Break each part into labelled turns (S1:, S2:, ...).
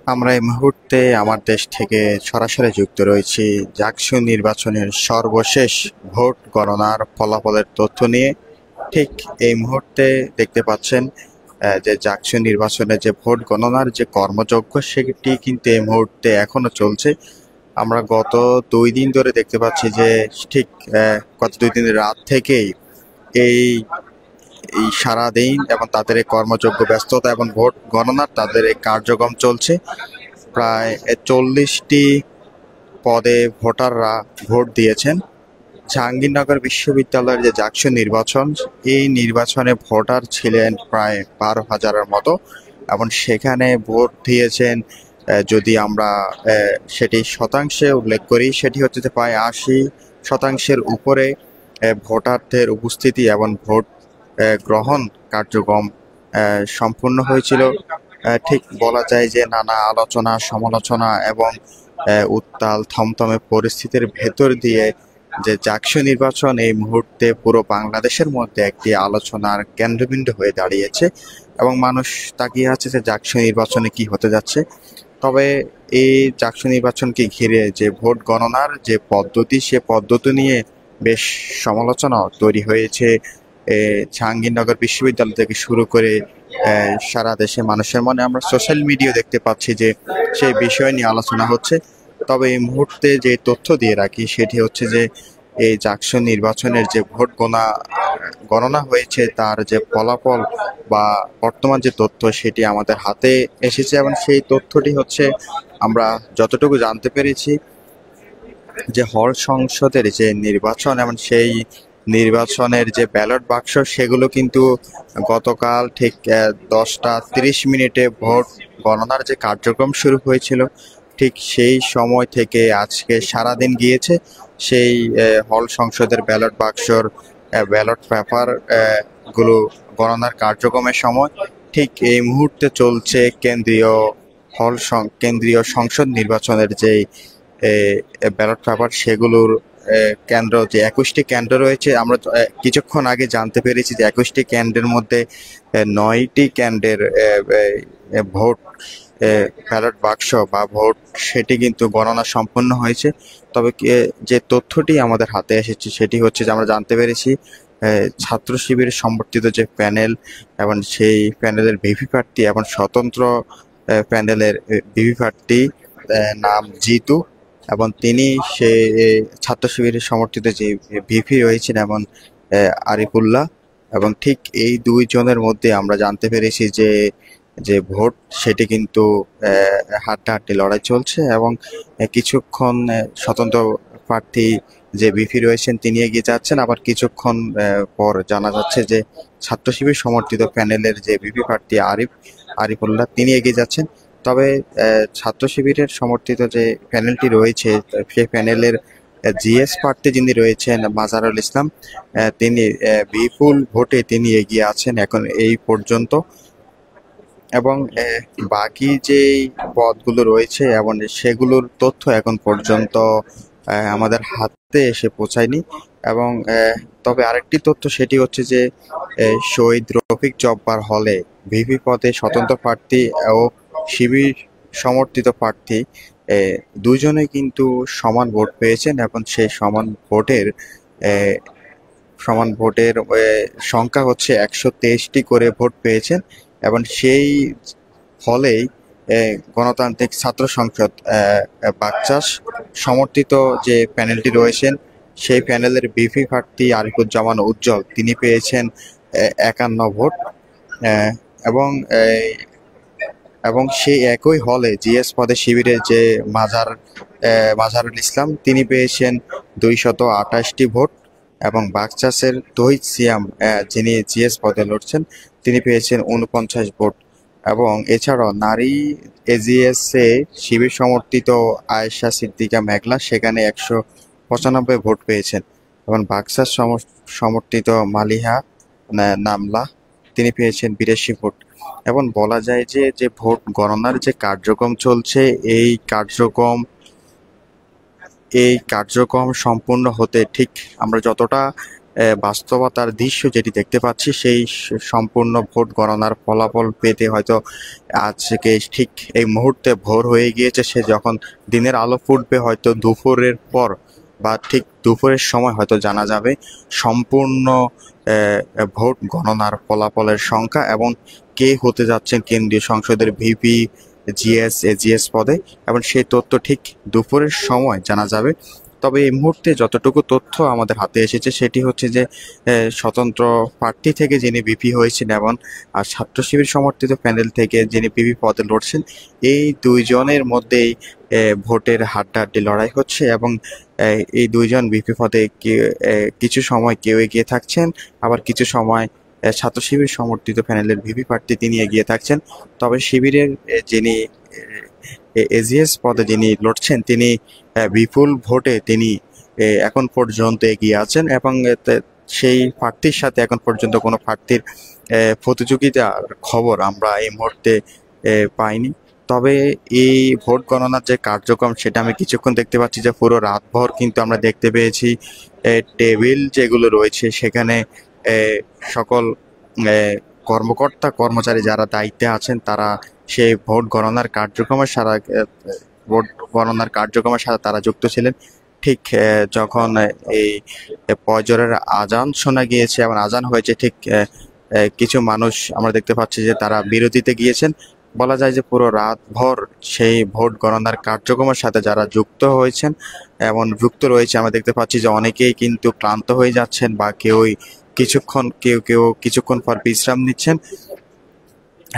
S1: আমরা এই মুহূর্তে আমার দেশ থেকে সরাসরি যুক্ত রয়েছি জাকসু নির্বাচনের সর্বশেষ ভোট গণনার ফলাফলের তথ্য নিয়ে। ঠিক এই মুহূর্তে দেখতে পাচ্ছেন যে জাকসু নির্বাচনের যে ভোট গণনার যে কর্মযজ্ঞ সেটি কিন্তু এই মুহূর্তে এখনো চলছে। আমরা গত 2 দিন ধরে দেখতে পাচ্ছি যে ঠিক গত 2 দিনের রাত থেকেই এই সারাদিন এবং তাদের এই কর্মযজ্ঞ ব্যস্ততা এবং ভোট গণনার তাদের এই কার্যক্রম চলছে। প্রায় 40টি পদে ভোটাররা ভোট দিয়েছেন। জাহাঙ্গীরনগর বিশ্ববিদ্যালয়ের যে জাকসু নির্বাচন, এই নির্বাচনে ভোটার ছিলেন প্রায় 12,000-এর মতো এবং সেখানে ভোট দিয়েছেন, যদি আমরা সেটি শতাংশে উল্লেখ করি, সেটি হচ্ছে যে প্রায় 80% উপরে ভোটারদের উপস্থিতি এবং ভোট গ্রহণ কার্যক্রম সম্পূর্ণ হয়েছিল। ঠিক বলা যায় যে নানা আলোচনা সমালোচনা এবং উত্তাল থমথমে পরিস্থিতির ভেতর দিয়ে যে জাকসু নির্বাচন এই মুহূর্তে পুরো বাংলাদেশের মধ্যে একটি আলোচনার কেন্দ্রবিন্দু হয়ে দাঁড়িয়েছে এবং মানুষ তাকিয়ে আছে যে জাকসু নির্বাচনে কি হতে যাচ্ছে। তবে এই জাকসু নির্বাচনকে ঘিরে যে ভোট গণনার যে পদ্ধতি, সে পদ্ধতি নিয়ে বেশ সমালোচনা তৈরি হয়েছে। জাহাঙ্গীরনগর বিশ্ববিদ্যালয় থেকে শুরু করে সারা দেশে মানুষের মনে আমরা সোশ্যাল মিডিয়া দেখতে পাচ্ছি যে সেই বিষয় নিয়ে আলোচনা হচ্ছে। তবে এই মুহূর্তে যে তথ্য দিয়ে রাখি সেটি হচ্ছে যে এই জাকসু নির্বাচনের যে ভোট গণনা হয়েছে তার যে ফলাফল বা বর্তমান যে তথ্য সেটি আমাদের হাতে এসেছে এবং সেই তথ্যটি হচ্ছে আমরা যতটুকু জানতে পেরেছি যে হল সংসদের যে নির্বাচন এবং সেই নির্বাচনের যে ব্যালট বাক্স সেগুলো কিন্তু গতকাল ঠিক 10টা 30 মিনিটে ভোট গণনার যে কার্যক্রম শুরু হয়েছিল, ঠিক সেই সময় থেকে আজকে সারাদিন গিয়েছে সেই হল সংসদের ব্যালট বাক্সর ব্যালট পেপার গুলো গণনার কার্যক্রমের সময়। ঠিক এই মুহূর্তে চলছে কেন্দ্রীয় সংসদ নির্বাচনের যে ব্যালট পেপার সেগুলোর কেন্দ্র, যে 21টি কেন্দ্র রয়েছে। আমরা কিছুক্ষণ আগে জানতে পেরেছি যে 21টি কেন্দ্রের মধ্যে 9টি কেন্দ্রের ভোট ব্যালট বাক্স বা ভোট সেটি কিন্তু গণনা সম্পন্ন হয়েছে। তবে যে তথ্যটি আমাদের হাতে এসেছে সেটি হচ্ছে যে আমরা জানতে পেরেছি ছাত্র শিবির সমর্থিত যে প্যানেল এবং সেই প্যানেলের ভিভি প্রার্থী এবং স্বতন্ত্র প্যানেলের ভিভি প্রার্থী নাম জিতু এবং তিনি সে ছাত্র শিবিরের সমর্থিত যে ভিপি রয়েছেন এবং আরিফুল্লাহ, এবং ঠিক এই 2 জনের মধ্যে আমরা জানতে পেরেছি যে ভোট সেটি কিন্তু হাড্ডাহাড্ডি লড়াই চলছে এবং কিছুক্ষণ স্বতন্ত্র প্রার্থী যে ভিপি রয়েছেন তিনি এগিয়ে যাচ্ছেন, আবার কিছুক্ষণ পর জানা যাচ্ছে যে ছাত্র শিবির সমর্থিত প্যানেলের যে ভিপি প্রার্থী আরিফুল্লাহ তিনি এগিয়ে যাচ্ছেন। তবে ছাত্র শিবিরের সমর্থিত যে প্যানেলটি রয়েছে সেই প্যানেলের জিএস প্রার্থী যিনি রয়েছেন মাজারুল ইসলাম, তিনি বিপুল ভোটে তিনি এগিয়ে আছেন এখন এই পর্যন্ত। এবং বাকি যে পদগুলো রয়েছে এবং সেগুলোর তথ্য এখন পর্যন্ত আমাদের হাতে এসে পৌঁছায়নি। এবং তবে আরেকটি তথ্য সেটি হচ্ছে যে শহীদ রফিক জব্বার হলে ভিপি পদে স্বতন্ত্র প্রার্থী ও শিবির সমর্থিত প্রার্থী দুজনেই কিন্তু সমান ভোট পেয়েছেন এবং সেই সমান ভোটের সংখ্যা হচ্ছে 123টি করে ভোট পেয়েছেন এবং সেই ফলেই গণতান্ত্রিক ছাত্র সংসদ বাকচাষ সমর্থিত যে প্যানেলটি রয়েছেন সেই প্যানেলের ভিপি প্রার্থী আরিফুজ্জামান উজ্জ্বল তিনি পেয়েছেন 51 ভোট এবং সেই একই হলে জিএস পদে শিবিরের যে মাজারুল ইসলাম তিনি পেয়েছেন 228টি ভোট এবং বাকচাষের তহিদ সিয়াম যিনি জিএস পদে লড়ছেন তিনি পেয়েছেন 49 ভোট। এবং এছাড়াও নারী এজিএস এ শিবির সমর্থিত আয়েশা সিদ্দিকা মেঘলা সেখানে 195 ভোট পেয়েছেন এবং বাকচাষ সমর্থিত মালিহা নামলা তিনি পেয়েছেন 82 ভোট। এবং বলা যায় যে ভোট গণনার যে কার্যক্রম চলছে এই কার্যক্রম সম্পূর্ণ হতে ঠিক আমরা যতটা বাস্তবতার দৃশ্য যেটি দেখতে পাচ্ছি, সেই সম্পূর্ণ ভোট গণনার ফলাফল পেতে হয়তো আজকে ঠিক এই মুহূর্তে ভোর হয়ে গিয়েছে। সে যখন দিনের আলো ফুটবে হয়তো দুপুরের পর বা ঠিক দুপুরের সময় হয়তো জানা যাবে সম্পূর্ণ ভোট গণনার ফলাফলের সংখ্যা এবং কে হতে যাচ্ছেন কেন্দ্রীয় সংসদের ভিপি, জিএস, এজিএস পদে, এবং সেই তথ্য ঠিক দুপুরের সময় জানা যাবে। তবে এই মুহূর্তে যতটুকু তথ্য আমাদের হাতে এসেছে সেটি হচ্ছে যে স্বতন্ত্র প্রার্থী থেকে যিনি ভিপি হয়েছেন এবং আর ছাত্র শিবির সমর্থিত প্যানেল থেকে যিনি ভিপি পদে লড়ছেন, এই দুইজনের মধ্যেই ভোটের হাড্ডাহাড্ডি লড়াই হচ্ছে এবং এই দুইজন ভিপি পদে কিছু সময় কেউ এগিয়ে থাকছেন, আবার কিছু সময় ছাত্র শিবির সমর্থিত প্যানেলের ভিপি প্রার্থী তিনি এগিয়ে থাকছেন। তবে শিবিরের যিনি এজিএস পদে যিনি লড়ছেন তিনি বিপুল ভোটে তিনি এখন পর্যন্ত এগিয়ে আছেন এবং সেই প্রার্থীর সাথে এখন পর্যন্ত কোনো প্রার্থীর প্রতিযোগিতার খবর আমরা এই মুহূর্তে পাইনি। তবে এই ভোট গণনার যে কার্যক্রম সেটা আমি কিছুক্ষণ দেখতে পাচ্ছি যে পুরো রাতভর কিন্তু আমরা দেখতে পেয়েছি টেবিল যেগুলো রয়েছে সেখানে সকল কর্মকর্তা কর্মচারী যারা দায়িত্বে আছেন তারা সেই ভোট গণনার কার্যক্রমের সাথে তারা যুক্ত ছিলেন। ঠিক যখন এই ফজরের আজান শোনা গিয়েছে এবং আজান হয়েছে, ঠিক কিছু মানুষ আমরা দেখতে পাচ্ছি যে তারা বিরতিতে গিয়েছেন। বলা যায় যে পুরো রাতভর সেই ভোট গণনার কার্যক্রমের সাথে যারা যুক্ত হয়েছেন এবং যুক্ত রয়েছে, আমরা দেখতে পাচ্ছি যে অনেকেই কিন্তু ক্লান্ত হয়ে যাচ্ছেন বা কেউ কিছুক্ষণ পর বিশ্রাম নিচ্ছেন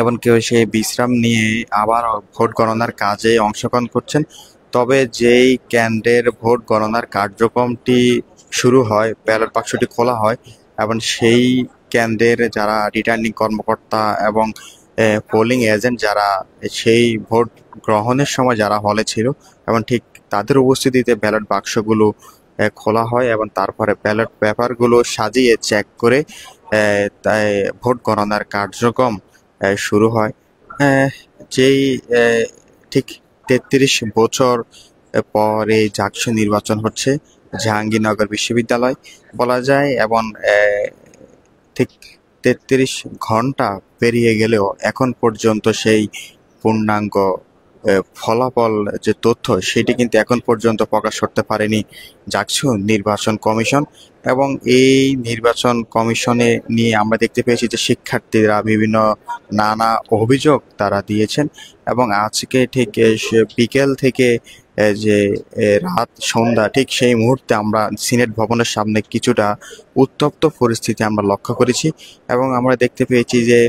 S1: এবং কেউ সেই বিশ্রাম নিয়ে আবার ভোট গণনার কাজে অংশগ্রহণ করছেন। তবে যেই কেন্দ্রের ভোট গণনার কার্যক্রমটি শুরু হয়, ব্যালট বাক্সটি খোলা হয় এবং সেই কেন্দ্রের যারা রিটার্নিং কর্মকর্তা এবং পোলিং এজেন্ট যারা সেই ভোট গ্রহণের সময় যারা হলে ছিল এবং ঠিক তাদের উপস্থিতিতে ব্যালট বাক্সগুলো খোলা হয় এবং তারপরে ব্যালট পেপারগুলো সাজিয়ে চেক করে ভোট গণনার কার্যক্রম শুরু হয়। যেই ঠিক 33 বছর পরে জাকসু নির্বাচন হচ্ছে জাহাঙ্গীরনগর বিশ্ববিদ্যালয় বলা যায় এবং ঠিক 33 ঘন্টা পেরিয়ে গেলেও এখন পর্যন্ত সেই পূর্ণাঙ্গ ফলাফল যে তথ্য সেটি কিন্তু এখন পর্যন্ত প্রকাশ করতে পারেনি জাকসু নির্বাচন কমিশন। এবং এই নির্বাচন কমিশনে নিয়ে আমরা দেখতে পেয়েছি যে শিক্ষার্থীরা বিভিন্ন নানা অভিযোগ তারা দিয়েছেন এবং আজকে ঠিক বিকেল থেকে যে রাত সন্ধ্যা ঠিক সেই মুহূর্তে আমরা সিনেট ভবনের সামনে কিছুটা উত্তপ্ত পরিস্থিতি আমরা লক্ষ্য করেছি এবং আমরা দেখতে পেয়েছি যে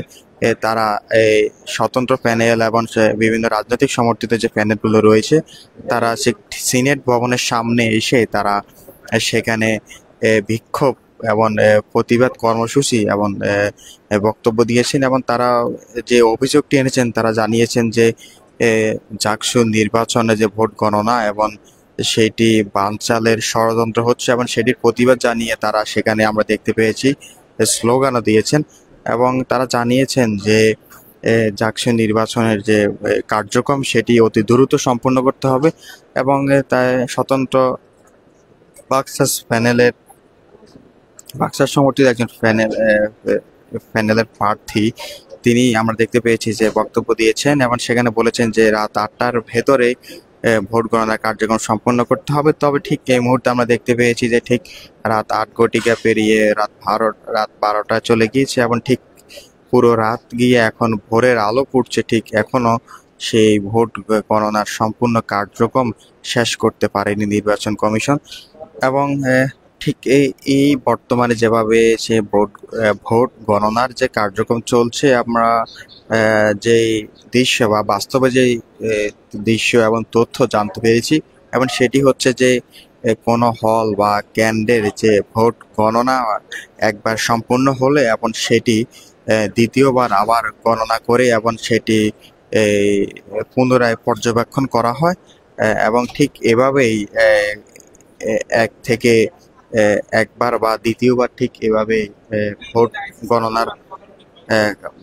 S1: তারা স্বতন্ত্র প্যানেল এবং বিভিন্ন রাজনৈতিক সমর্থিত যে প্যানেলগুলো রয়েছে তারা সিনেট ভবনের সামনে এসে তারা সেখানে বিক্ষোভ এবং প্রতিবাদ কর্মসূচি এবং বক্তব্য দিয়েছেন এবং তারা যে অভিযোগটি এনেছেন তারা জানিয়েছেন যে জাকসু নির্বাচনে যে ভোট গণনা এবং সেটি বানচালের ষড়যন্ত্র হচ্ছে এবং সেটির প্রতিবাদ জানিয়ে তারা সেখানে আমরা দেখতে পেয়েছি স্লোগানও দিয়েছেন এবং তারা জানিয়েছেন যে জাকসু নির্বাচনের যে কার্যক্রম সেটি অতি দ্রুত সম্পন্ন করতে হবে এবং তাই স্বতন্ত্র বাক্সাস সমর্থিত একজন প্যানেলের প্রার্থী তিনি আমরা দেখতে পেয়েছি যে বক্তব্য দিয়েছেন এবং সেখানে বলেছেন যে রাত 8টার ভেতরে ভোট গণনার কার্যক্রম সম্পন্ন করতে হবে। তবে ঠিক এই মুহূর্তে আমরা দেখতে পেয়েছি যে ঠিক রাত 8 ঘটিকা পেরিয়ে রাত 12টা চলে গিয়েছে এবং ঠিক পুরো রাত গিয়ে এখন ভোরের আলো ফুটছে, ঠিক এখনো সেই ভোট গণনার সম্পূর্ণ কার্যক্রম শেষ করতে পারেনি নির্বাচন কমিশন। এবং ঠিক এই বর্তমানে যেভাবে সে ভোট গণনার যে কার্যক্রম চলছে, আমরা যেই দৃশ্য বা বাস্তবে যেই দৃশ্য এবং তথ্য জানতে পেরেছি এবং সেটি হচ্ছে যে কোনো হল বা কেন্দ্রের যে ভোট গণনা একবার সম্পূর্ণ হলে এবং সেটি দ্বিতীয়বার আবার গণনা করে এবং সেটি পুনরায় পর্যবেক্ষণ করা হয় এবং ঠিক এভাবেই এক থেকে একবার বা দ্বিতীয়বার ঠিক এভাবে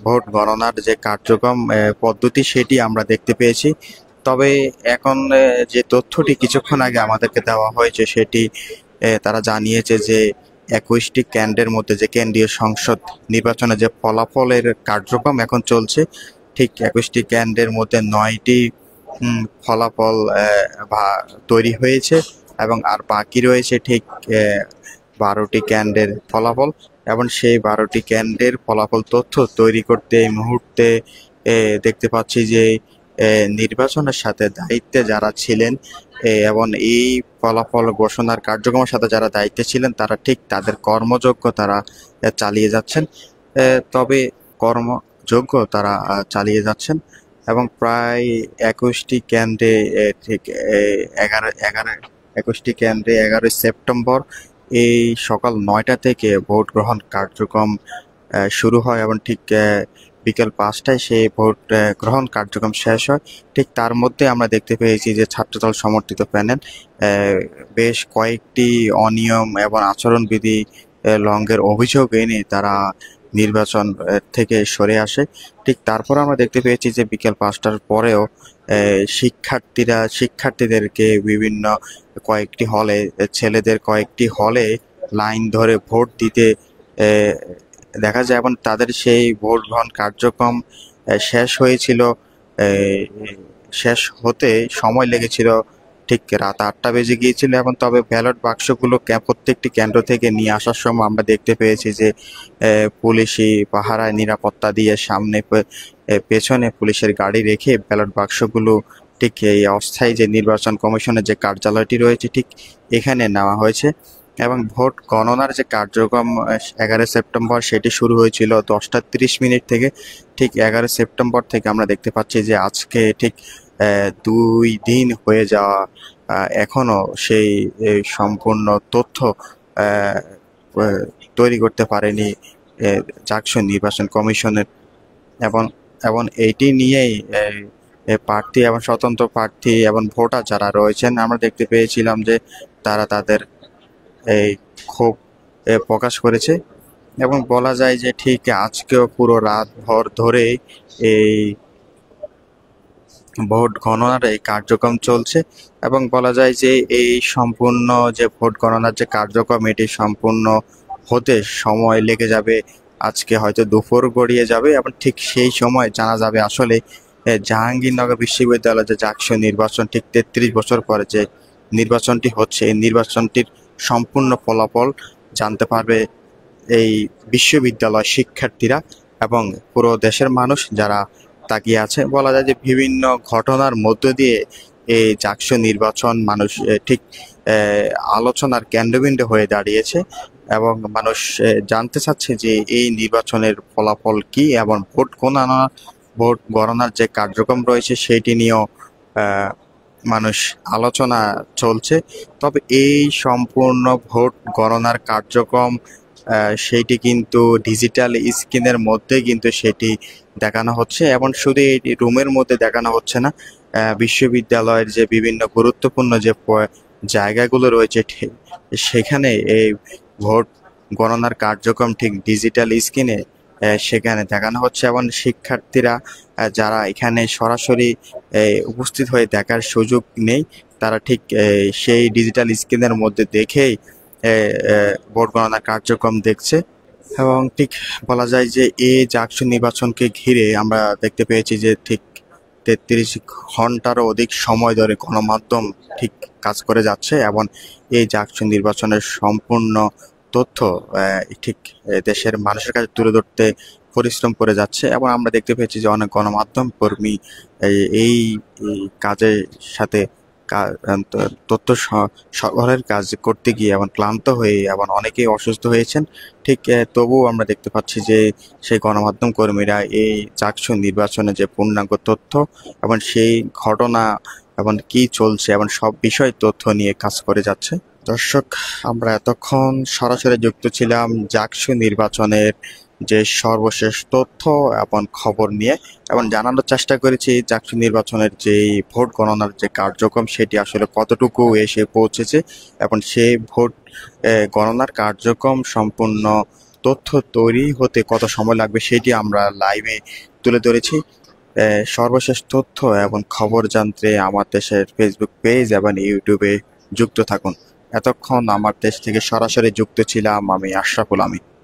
S1: ভোট গণনার যে কার্যক্রম পদ্ধতি সেটি আমরা দেখতে পেয়েছি। তবে এখন যে তথ্যটি কিছুক্ষণ আগে আমাদেরকে দেওয়া হয়েছে সেটি তারা জানিয়েছে যে 21টি কেন্দ্রের মধ্যে যে কেন্দ্রীয় সংসদ নির্বাচনে যে ফলাফলের কার্যক্রম এখন চলছে, ঠিক 21টি কেন্দ্রের মধ্যে 9টি ফলাফল তৈরি হয়েছে এবং আর বাকি রয়েছে ঠিক 12টি কেন্দ্রের ফলাফল। এবং সেই 12টি কেন্দ্রের ফলাফল তথ্য তৈরি করতে এই মুহূর্তে দেখতে পাচ্ছি যে নির্বাচনের সাথে দায়িত্বে যারা ছিলেন এবং এই ফলাফল ঘোষণার কার্যক্রমের সাথে যারা দায়িত্বে ছিলেন তারা ঠিক তাদের কর্মযজ্ঞ তারা চালিয়ে যাচ্ছেন। তবে কর্মযজ্ঞ তারা চালিয়ে যাচ্ছেন এবং প্রায় 21টি কেন্দ্রে ঠিক 21টি কেন্দ্রে 11ই সেপ্টেম্বর এই সকাল 9টা থেকে ভোট গ্রহণ কার্যক্রম শুরু হয় এবং ঠিক বিকেল 5টায় সেই ভোট গ্রহণ কার্যক্রম শেষ হয়। ঠিক তার মধ্যে আমরা দেখতে পেয়েছি যে ছাত্রদল সমর্থিত প্যানেল বেশ কয়েকটি অনিয়ম এবং আচরণবিধি লঙ্ঘের অভিযোগ এনে তারা নির্বাচন থেকে সরে আসে। ঠিক তারপর আমরা দেখতে পেয়েছি যে বিকেল 5টার পরেও শিক্ষার্থীদেরকে বিভিন্ন কয়েকটি হলে ছেলেদের কয়েকটি হলে লাইন ধরে ভোট দিতে দেখা যায় এবং তাদের সেই ভোট গ্রহণ কার্যক্রম শেষ হয়েছিল, শেষ হতে সময় লেগেছিল ঠিক রাত 8টা বেজে গিয়েছিল। এবং তবে ব্যালট বাক্সগুলো প্রত্যেকটি কেন্দ্র থেকে নিয়ে আসার সময় আমরা দেখতে পেয়েছি যে পুলিশি পাহারায় নিরাপত্তা দিয়ে সামনে পেছনে পুলিশের গাড়ি রেখে ব্যালট বাক্সগুলো ঠিক এই অস্থায়ী যে নির্বাচন কমিশনের যে কার্যালয়টি রয়েছে ঠিক এখানে নেওয়া হয়েছে। এবং ভোট গণনার যে কার্যক্রম 11 সেপ্টেম্বর সেটি শুরু হয়েছিল 10টা 30 মিনিট থেকে। ঠিক 11 সেপ্টেম্বর থেকে আমরা দেখতে পাচ্ছি যে আজকে ঠিক 2 দিন হয়ে যাওয়া এখনো সেই সম্পূর্ণ তথ্য তৈরি করতে পারেনি জাকসু নির্বাচন কমিশনের। এবং এইটি নিয়েই প্রার্থী এবং স্বতন্ত্র প্রার্থী এবং ভোটার যারা রয়েছেন আমরা দেখতে পেয়েছিলাম যে তারা তাদের এই ক্ষোভ প্রকাশ করেছে। এবং বলা যায় যে ঠিক আজকেও পুরো রাত ভর ধরে এই ভোট গণনার এই কার্যক্রম চলছে এবং বলা যায় যে এই সম্পূর্ণ যে ভোট গণনার যে কার্যক্রম এটি সম্পূর্ণ হতে সময় লেগে যাবে, আজকে হয়তো দুপুর গড়িয়ে যাবে এবং ঠিক সেই সময় জানা যাবে আসলে জাহাঙ্গীরনগর বিশ্ববিদ্যালয়ের যে জাকসু নির্বাচন ঠিক 33 বছর পরে যে নির্বাচনটি হচ্ছে এই নির্বাচনটির সম্পূর্ণ ফলাফল জানতে পারবে এই বিশ্ববিদ্যালয় শিক্ষার্থীরা এবং পুরো দেশের মানুষ যারা তাকিয়ে আছে। বলা যায় যে বিভিন্ন ঘটনার মধ্য দিয়ে এই জাকসু নির্বাচন মানুষ ঠিক আলোচনার কেন্দ্রবিন্দু হয়ে দাঁড়িয়েছে এবং মানুষ জানতে চাচ্ছে যে এই নির্বাচনের ফলাফল কি এবং ভোট গণনার যে কার্যক্রম রয়েছে সেটি নিয়েও মানুষ আলোচনা চলছে। তবে এই সম্পূর্ণ ভোট গণনার কার্যক্রম সেইটি কিন্তু ডিজিটাল স্ক্রিনের মধ্যে কিন্তু সেটি দেখানো হচ্ছে এবং শুধু এই রুমের মধ্যে দেখানো হচ্ছে না, বিশ্ববিদ্যালয়ের যে বিভিন্ন গুরুত্বপূর্ণ যে জায়গাগুলো রয়েছে সেখানে এই ভোট গণনার কার্যক্রম ঠিক ডিজিটাল স্ক্রিনে সেখানে দেখানো হচ্ছে এবং শিক্ষার্থীরা যারা এখানে সরাসরি উপস্থিত হয়ে দেখার সুযোগ নেই তারা ঠিক সেই ডিজিটাল স্ক্রিনের মধ্যে দেখেই ভোট গণনার কার্যক্রম দেখছে। এবং ঠিক বলা যায় যে এই জাকসু নির্বাচনকে ঘিরে আমরা দেখতে পেয়েছি যে ঠিক 33 ঘন্টারও অধিক সময় ধরে গণমাধ্যম ঠিক কাজ করে যাচ্ছে এবং এই জাকসু নির্বাচনের সম্পূর্ণ তথ্য ঠিক দেশের মানুষের কাছে তুলে ধরতে পরিশ্রম করে যাচ্ছে এবং আমরা দেখতে পেয়েছি যে অনেক গণমাধ্যম কর্মী এই কাজের সাথে তথ্য সরবরাহের কাজ করতে গিয়ে এবং ক্লান্ত হয়ে এবং অনেকেই অসুস্থ হয়েছেন। ঠিক তবুও আমরা দেখতে পাচ্ছি যে সেই গণমাধ্যম কর্মীরা এই জাকসু নির্বাচনে যে পূর্ণাঙ্গ তথ্য এবং সেই ঘটনা এবং কি চলছে এবং সব বিষয় তথ্য নিয়ে কাজ করে যাচ্ছে। দর্শক, আমরা এতক্ষণ সরাসরি যুক্ত ছিলাম জাকসু নির্বাচনের যে সর্বশেষ তথ্য এবং খবর নিয়ে এবং জানানোর চেষ্টা করেছি জাকসু নির্বাচনের যে ভোট গণনার যে কার্যক্রম সেটি আসলে কতটুকু এসে পৌঁছেছে এবং সেই ভোট গণনার কার্যক্রম সম্পূর্ণ তথ্য তৈরি হতে কত সময় লাগবে সেটি আমরা লাইভে তুলে ধরেছি। সর্বশেষ তথ্য এবং খবর জানতে আমার দেশের ফেসবুক পেজ এবং ইউটিউবে যুক্ত থাকুন। এতক্ষণ আমার দেশ থেকে সরাসরি যুক্ত ছিলাম আমি আশরাফুল আমিন।